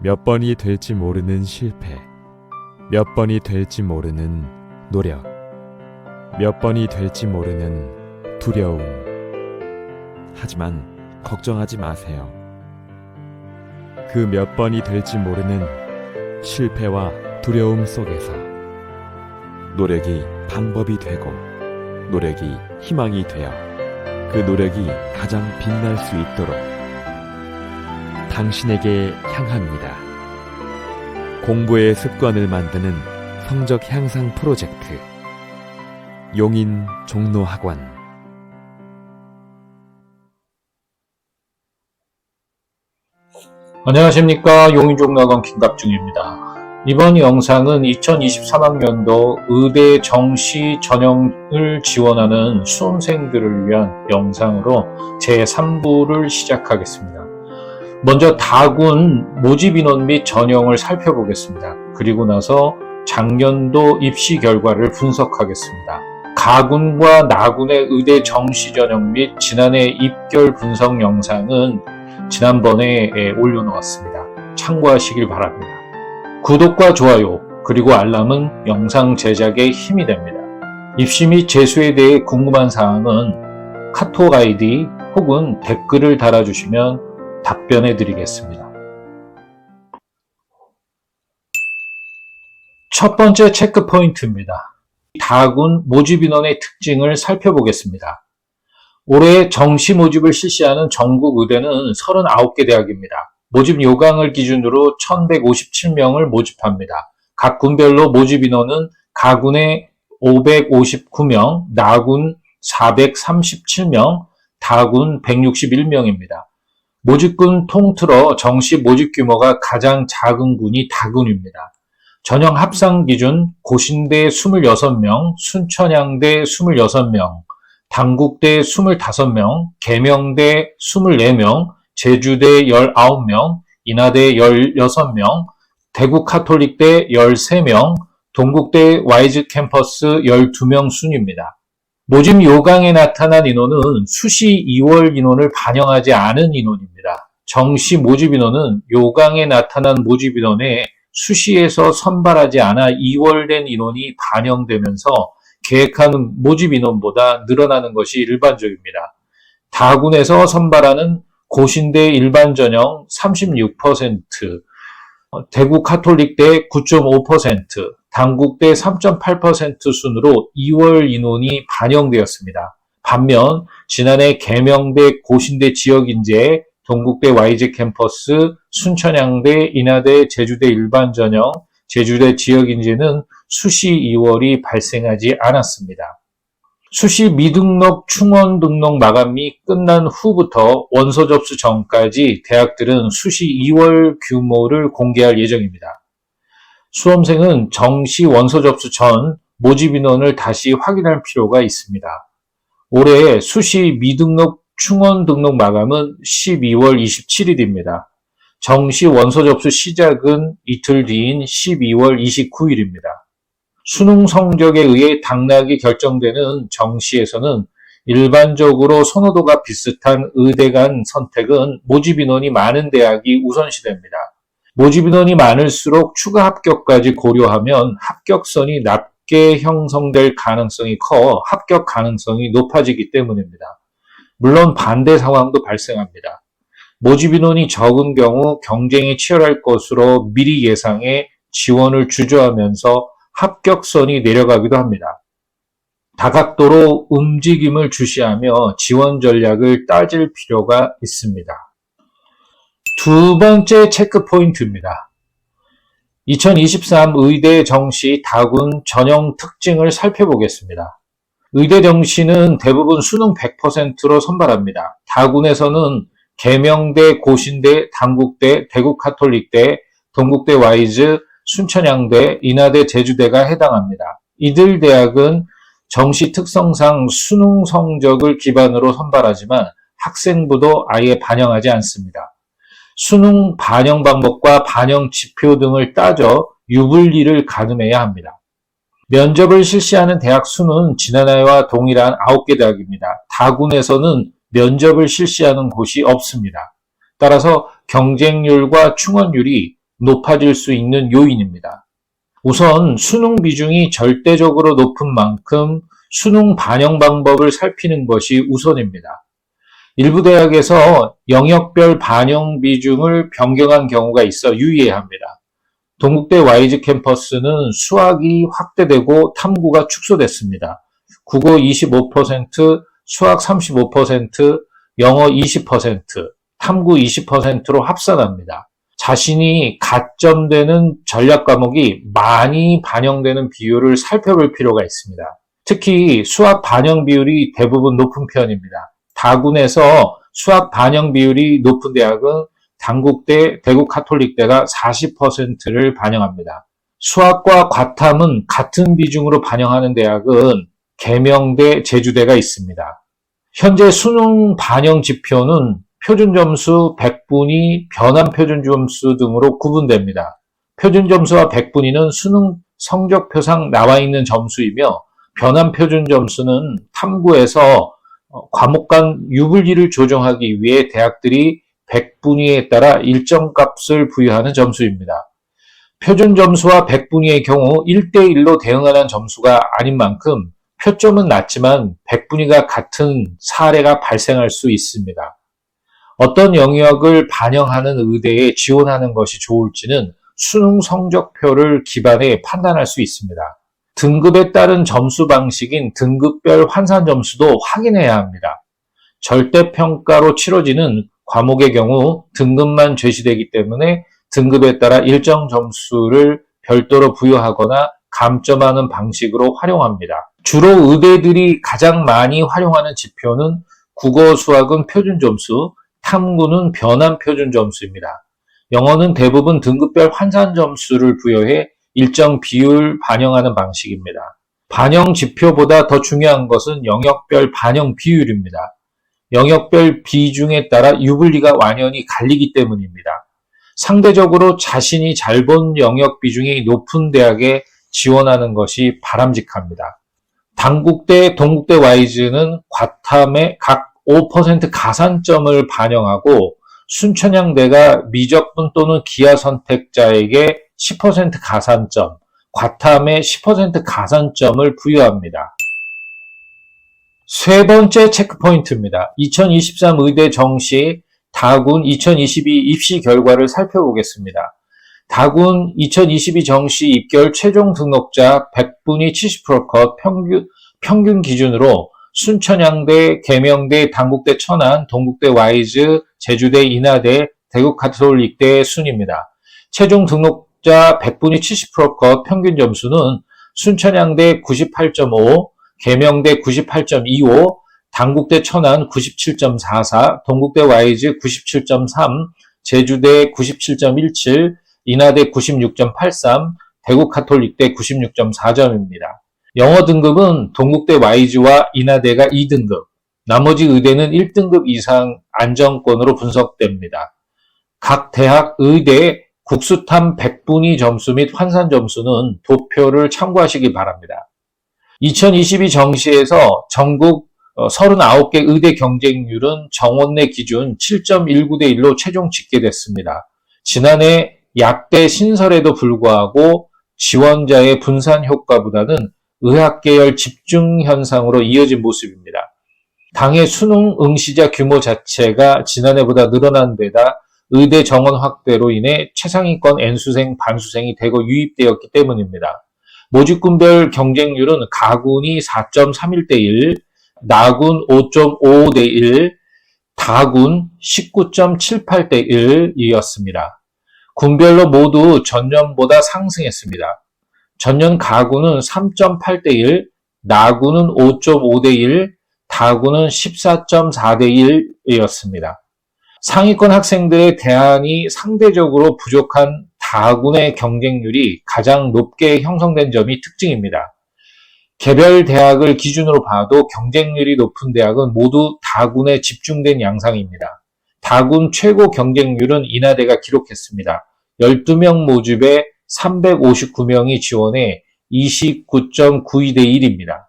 몇 번이 될지 모르는 실패, 몇 번이 될지 모르는 노력, 몇 번이 될지 모르는 두려움. 하지만 걱정하지 마세요. 그 몇 번이 될지 모르는 실패와 두려움 속에서 노력이 방법이 되고 노력이 희망이 되어 그 노력이 가장 빛날 수 있도록 당신에게 향합니다. 공부의 습관을 만드는 성적 향상 프로젝트 용인 종로학원. 안녕하십니까. 용인종로학원 김갑중입니다. 이번 영상은 2023학년도 의대 정시 전형을 지원하는 수험생들을 위한 영상으로 제3부를 시작하겠습니다. 먼저 다군 모집인원 및 전형을 살펴보겠습니다. 그리고 나서 작년도 입시 결과를 분석하겠습니다. 가군과 나군의 의대 정시 전형 및 지난해 입결 분석 영상은 지난번에 올려놓았습니다. 참고하시길 바랍니다. 구독과 좋아요 그리고 알람은 영상 제작에 힘이 됩니다. 입시 및 재수에 대해 궁금한 사항은 카톡 아이디 혹은 댓글을 달아주시면 답변해 드리겠습니다. 첫 번째 체크 포인트입니다. 다군 모집인원의 특징을 살펴보겠습니다. 올해 정시 모집을 실시하는 전국 의대는 39개 대학입니다. 모집 요강을 기준으로 1157명을 모집합니다. 각 군별로 모집 인원은 가군에 559명, 나군 437명, 다군 161명입니다. 모집군 통틀어 정시 모집 규모가 가장 작은 군이 다군입니다. 전형 합상 기준 고신대 26명, 순천향대 26명, 단국대 25명, 계명대 24명, 제주대 19명, 인하대 16명, 대구 카톨릭대 13명, 동국대 와이즈 캠퍼스 12명 순입니다. 모집 요강에 나타난 인원은 수시 2월 인원을 반영하지 않은 인원입니다. 정시 모집 인원은 요강에 나타난 모집 인원에 수시에서 선발하지 않아 2월된 인원이 반영되면서 계획하는 모집 인원보다 늘어나는 것이 일반적입니다. 다군에서 선발하는 고신대 일반 전형 36%, 대구 카톨릭대 9.5%, 단국대 3.8% 순으로 2월 인원이 반영되었습니다. 반면 지난해 계명대 고신대 지역인재, 동국대 YG 캠퍼스, 순천향대, 인하대, 제주대 일반 전형, 제주대 지역인재는 수시 2월이 발생하지 않았습니다. 수시 미등록 충원 등록 마감이 끝난 후부터 원서 접수 전까지 대학들은 수시 2월 규모를 공개할 예정입니다. 수험생은 정시 원서 접수 전 모집 인원을 다시 확인할 필요가 있습니다. 올해 수시 미등록 충원 등록 마감은 12월 27일입니다. 정시 원서 접수 시작은 이틀 뒤인 12월 29일입니다. 수능 성적에 의해 당락이 결정되는 정시에서는 일반적으로 선호도가 비슷한 의대 간 선택은 모집 인원이 많은 대학이 우선시됩니다. 모집 인원이 많을수록 추가 합격까지 고려하면 합격선이 낮게 형성될 가능성이 커 합격 가능성이 높아지기 때문입니다. 물론 반대 상황도 발생합니다. 모집 인원이 적은 경우 경쟁이 치열할 것으로 미리 예상해 지원을 주저하면서 합격선이 내려가기도 합니다. 다각도로 움직임을 주시하며 지원 전략을 따질 필요가 있습니다. 두 번째 체크 포인트입니다. 2023 의대 정시 다군 전형 특징을 살펴보겠습니다. 의대 정시는 대부분 수능 100%로 선발합니다. 다군에서는 계명대, 고신대, 단국대, 대구 카톨릭대, 동국대 와이즈, 순천향대, 인하대, 제주대가 해당합니다. 이들 대학은 정시 특성상 수능 성적을 기반으로 선발하지만 학생부도 아예 반영하지 않습니다. 수능 반영 방법과 반영 지표 등을 따져 유불리를 가늠해야 합니다. 면접을 실시하는 대학 수는 지난해와 동일한 9개 대학입니다. 다군에서는 면접을 실시하는 곳이 없습니다. 따라서 경쟁률과 충원율이 높아질 수 있는 요인입니다. 우선 수능 비중이 절대적으로 높은 만큼 수능 반영 방법을 살피는 것이 우선입니다. 일부 대학에서 영역별 반영 비중을 변경한 경우가 있어 유의해야 합니다. 동국대 YG 캠퍼스는 수학이 확대되고 탐구가 축소됐습니다. 국어 25%, 수학 35%, 영어 20%, 탐구 20%로 합산합니다. 자신이 가점되는 전략 과목이 많이 반영되는 비율을 살펴볼 필요가 있습니다. 특히 수학 반영 비율이 대부분 높은 편입니다. 다군에서 수학 반영 비율이 높은 대학은 단국대, 대구카톨릭대가 40%를 반영합니다. 수학과 과탐은 같은 비중으로 반영하는 대학은 계명대, 제주대가 있습니다. 현재 수능 반영 지표는 표준점수 100분위, 변환표준점수 등으로 구분됩니다. 표준점수와 100분위는 수능 성적표상 나와 있는 점수이며 변환표준점수는 탐구에서 과목 간 유불리를 조정하기 위해 대학들이 100분위에 따라 일정 값을 부여하는 점수입니다. 표준점수와 100분위의 경우 1대1로 대응하는 점수가 아닌 만큼 표점은 낮지만 100분위가 같은 사례가 발생할 수 있습니다. 어떤 영역을 반영하는 의대에 지원하는 것이 좋을지는 수능 성적표를 기반해 판단할 수 있습니다. 등급에 따른 점수 방식인 등급별 환산 점수도 확인해야 합니다. 절대평가로 치러지는 과목의 경우 등급만 제시되기 때문에 등급에 따라 일정 점수를 별도로 부여하거나 감점하는 방식으로 활용합니다. 주로 의대들이 가장 많이 활용하는 지표는 국어, 수학은 표준점수, 탐구는 변환표준점수입니다. 영어는 대부분 등급별 환산 점수를 부여해 일정 비율 반영하는 방식입니다. 반영 지표보다 더 중요한 것은 영역별 반영 비율입니다. 영역별 비중에 따라 유불리가 완연히 갈리기 때문입니다. 상대적으로 자신이 잘 본 영역 비중이 높은 대학에 지원하는 것이 바람직합니다. 단국대, 동국대 YG는 과탐에 각 5% 가산점을 반영하고 순천향대가 미적분 또는 기하 선택자에게 10% 가산점, 과탐에 10% 가산점을 부여합니다. 세 번째 체크포인트입니다. 2023 의대 정시 다군 2022 입시 결과를 살펴보겠습니다. 다군 2022 정시 입결 최종 등록자 100분위 70% 컷 평균 기준으로 순천향대, 계명대, 단국대 천안, 동국대 YG, 제주대 인하대, 대구카톨릭대 순입니다. 최종 등록자 100분위 70% 컷 평균 점수는 순천향대 98.5, 계명대 98.25, 단국대 천안 97.44, 동국대 YG 97.3, 제주대 97.17, 인하대 96.83, 대구카톨릭대 96.4점입니다. 영어 등급은 동국대 YG와 인하대가 2등급, 나머지 의대는 1등급 이상 안정권으로 분석됩니다. 각 대학 의대 국수탐 100분위 점수 및 환산 점수는 도표를 참고하시기 바랍니다. 2022 정시에서 전국 39개 의대 경쟁률은 정원내 기준 7.19대 1로 최종 집계됐습니다. 지난해 약대 신설에도 불구하고 지원자의 분산 효과보다는 의학계열 집중 현상으로 이어진 모습입니다. 당해 수능 응시자 규모 자체가 지난해보다 늘어난 데다 의대 정원 확대로 인해 최상위권 N수생, 반수생이 대거 유입되었기 때문입니다. 모집군별 경쟁률은 가군이 4.31대 1, 나군 5.55대 1, 다군 19.78대 1이었습니다. 군별로 모두 전년보다 상승했습니다. 전년 가군은 3.8대 1, 나군은 5.5대 1, 다군은 14.4대 1이었습니다. 상위권 학생들의 대안이 상대적으로 부족한 다군의 경쟁률이 가장 높게 형성된 점이 특징입니다. 개별 대학을 기준으로 봐도 경쟁률이 높은 대학은 모두 다군에 집중된 양상입니다. 다군 최고 경쟁률은 인하대가 기록했습니다. 12명 모집에 359명이 지원해 29.92대 1입니다.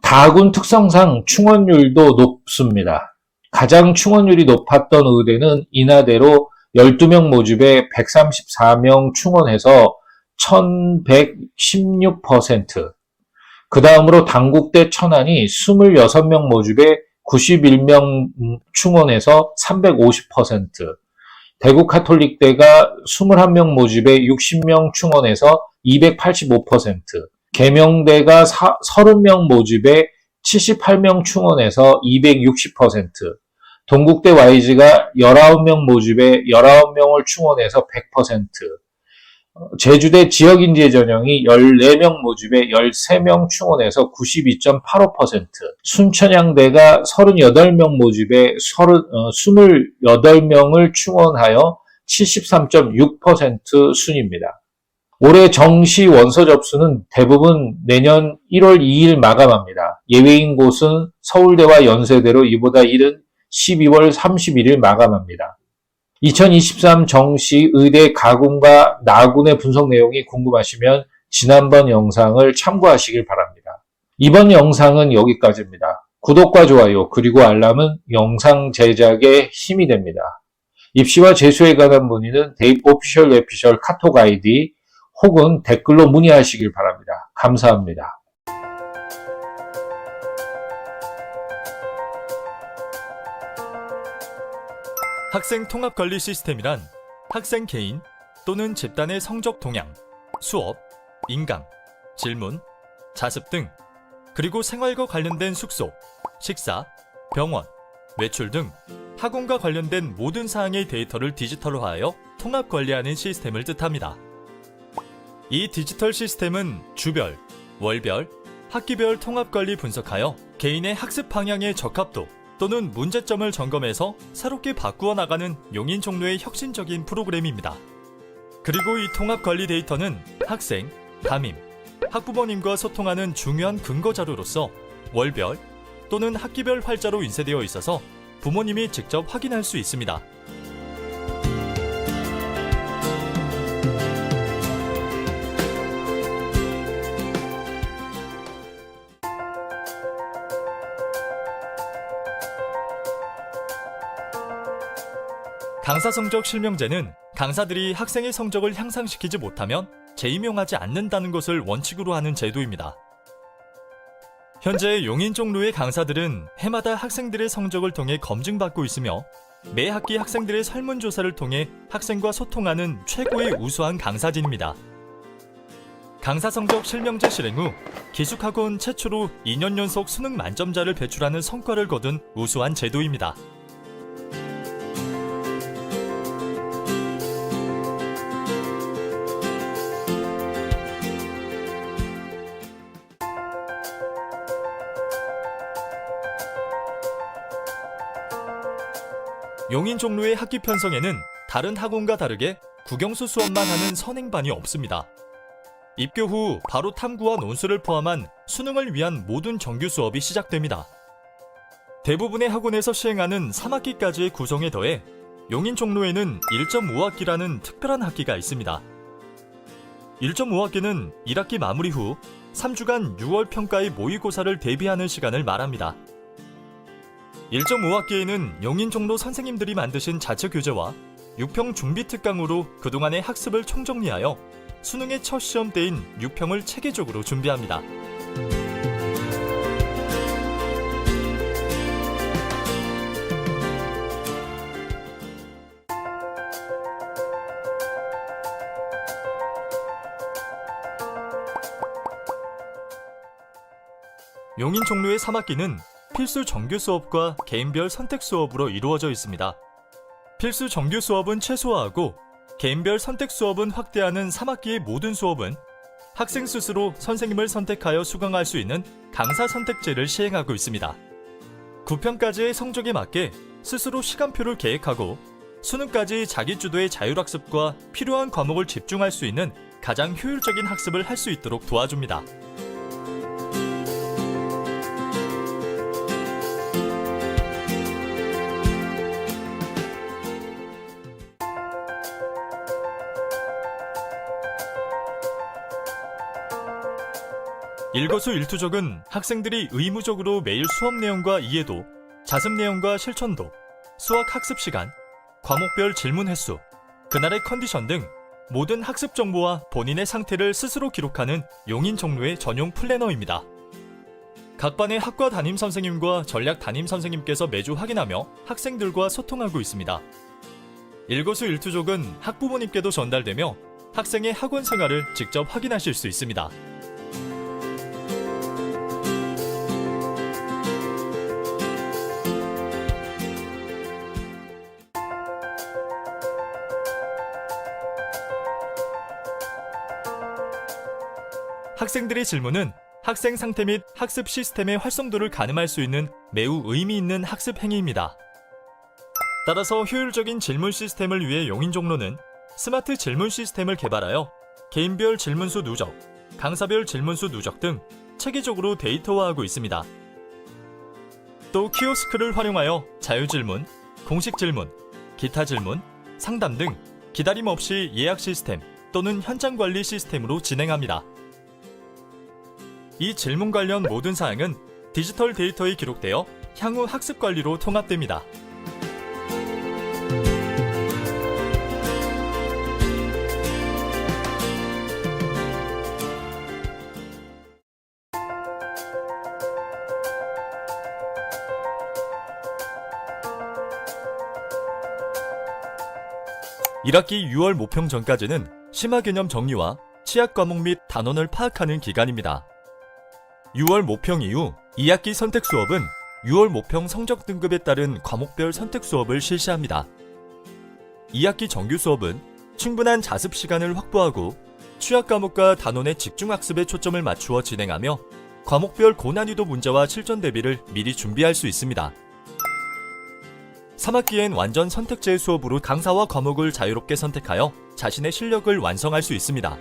다군 특성상 충원율도 높습니다. 가장 충원율이 높았던 의대는 인하대로 12명 모집에 134명 충원해서 1116%. 그 다음으로 단국대 천안이 26명 모집에 91명 충원해서 350%. 대구 카톨릭대가 21명 모집에 60명 충원해서 285%. 계명대가 30명 모집에 78명 충원해서 260%. 동국대 YG가 19명 모집에 19명을 충원해서 100%. 제주대 지역인재 전형이 14명 모집에 13명 충원해서 92.85%. 순천향대가 38명 모집에 28명을 충원하여 73.6% 순입니다. 올해 정시 원서 접수는 대부분 내년 1월 2일 마감합니다. 예외인 곳은 서울대와 연세대로 이보다 이른 12월 31일 마감합니다. 2023 정시 의대 가군과 나군의 분석 내용이 궁금하시면 지난번 영상을 참고하시길 바랍니다. 이번 영상은 여기까지입니다. 구독과 좋아요 그리고 알람은 영상 제작에 힘이 됩니다. 입시와 재수에 관한 문의는 대입 오피셜 뇌피셜 카톡 아이디 혹은 댓글로 문의하시길 바랍니다. 감사합니다. 학생 통합 관리 시스템이란 학생 개인 또는 집단의 성적 동향, 수업, 인강, 질문, 자습 등 그리고 생활과 관련된 숙소, 식사, 병원, 외출 등 학원과 관련된 모든 사항의 데이터를 디지털화하여 통합 관리하는 시스템을 뜻합니다. 이 디지털 시스템은 주별, 월별, 학기별 통합 관리 분석하여 개인의 학습 방향의 적합도 또는 문제점을 점검해서 새롭게 바꾸어 나가는 용인 종로의 혁신적인 프로그램입니다. 그리고 이 통합 관리 데이터는 학생, 담임, 학부모님과 소통하는 중요한 근거 자료로서 월별 또는 학기별 활자로 인쇄되어 있어서 부모님이 직접 확인할 수 있습니다. 강사 성적 실명제는 강사들이 학생의 성적을 향상시키지 못하면 재임용하지 않는다는 것을 원칙으로 하는 제도입니다. 현재 용인 종로의 강사들은 해마다 학생들의 성적을 통해 검증받고 있으며 매 학기 학생들의 설문조사를 통해 학생과 소통하는 최고의 우수한 강사진입니다. 강사 성적 실명제 실행 후 기숙학원 최초로 2년 연속 수능 만점자를 배출하는 성과를 거둔 우수한 제도입니다. 용인 종로의 학기 편성에는 다른 학원과 다르게 국영수 수업만 하는 선행반이 없습니다. 입교 후 바로 탐구와 논술을 포함한 수능을 위한 모든 정규 수업이 시작됩니다. 대부분의 학원에서 시행하는 3학기까지의 구성에 더해 용인 종로에는 1.5학기라는 특별한 학기가 있습니다. 1.5학기는 1학기 마무리 후 3주간 6월 평가의 모의고사를 대비하는 시간을 말합니다. 1.5학기에는 용인 종로 선생님들이 만드신 자체 교재와 6평 준비 특강으로 그동안의 학습을 총정리하여 수능의 첫 시험대인 6평을 체계적으로 준비합니다. 용인 종로의 3학기는 필수 정규 수업과 개인별 선택 수업으로 이루어져 있습니다. 필수 정규 수업은 최소화하고 개인별 선택 수업은 확대하는 3학기의 모든 수업은 학생 스스로 선생님을 선택하여 수강할 수 있는 강사 선택제를 시행하고 있습니다. 9평까지의 성적에 맞게 스스로 시간표를 계획하고 수능까지 자기주도의 자율학습과 필요한 과목을 집중할 수 있는 가장 효율적인 학습을 할 수 있도록 도와줍니다. 일거수일투족은 학생들이 의무적으로 매일 수업 내용과 이해도, 자습 내용과 실천도, 수학 학습 시간, 과목별 질문 횟수, 그날의 컨디션 등 모든 학습 정보와 본인의 상태를 스스로 기록하는 용인 종로의 전용 플래너입니다. 각 반의 학과 담임 선생님과 전략 담임 선생님께서 매주 확인하며 학생들과 소통하고 있습니다. 일거수일투족은 학부모님께도 전달되며 학생의 학원 생활을 직접 확인하실 수 있습니다. 학생들의 질문은 학생 상태 및 학습 시스템의 활성도를 가늠할 수 있는 매우 의미 있는 학습 행위입니다. 따라서 효율적인 질문 시스템을 위해 용인 종로는 스마트 질문 시스템을 개발하여 개인별 질문수 누적, 강사별 질문수 누적 등 체계적으로 데이터화하고 있습니다. 또 키오스크를 활용하여 자유질문, 공식질문, 기타 질문, 상담 등 기다림 없이 예약 시스템 또는 현장 관리 시스템으로 진행합니다. 이 질문 관련 모든 사항은 디지털 데이터에 기록되어 향후 학습 관리로 통합됩니다. (1학기 6월) 모평 전까지는 심화 개념 정리와 취약 과목 및 단원을 파악하는 기간입니다. 6월 모평 이후 2학기 선택 수업은 6월 모평 성적 등급에 따른 과목별 선택 수업을 실시합니다. 2학기 정규 수업은 충분한 자습 시간을 확보하고 취약 과목과 단원의 집중 학습에 초점을 맞추어 진행하며 과목별 고난이도 문제와 실전 대비를 미리 준비할 수 있습니다. 3학기엔 완전 선택제 수업으로 강사와 과목을 자유롭게 선택하여 자신의 실력을 완성할 수 있습니다.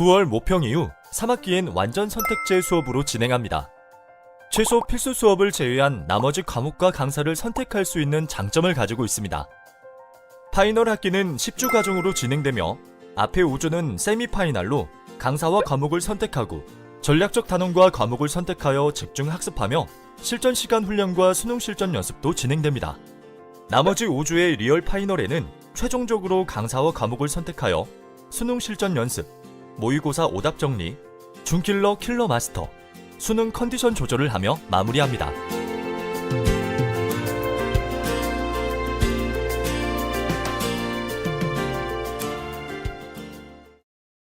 9월 모평 이후 3학기엔 완전 선택제 수업으로 진행합니다. 최소 필수 수업을 제외한 나머지 과목과 강사를 선택할 수 있는 장점을 가지고 있습니다. 파이널 학기는 10주 과정으로 진행되며 앞에 5주는 세미파이널로 강사와 과목을 선택하고 전략적 단원과 과목을 선택하여 집중 학습하며 실전 시간 훈련과 수능 실전 연습도 진행됩니다. 나머지 5주의 리얼 파이널에는 최종적으로 강사와 과목을 선택하여 수능 실전 연습, 모의고사 오답 정리, 준킬러 킬러 마스터, 수능 컨디션 조절을 하며 마무리합니다.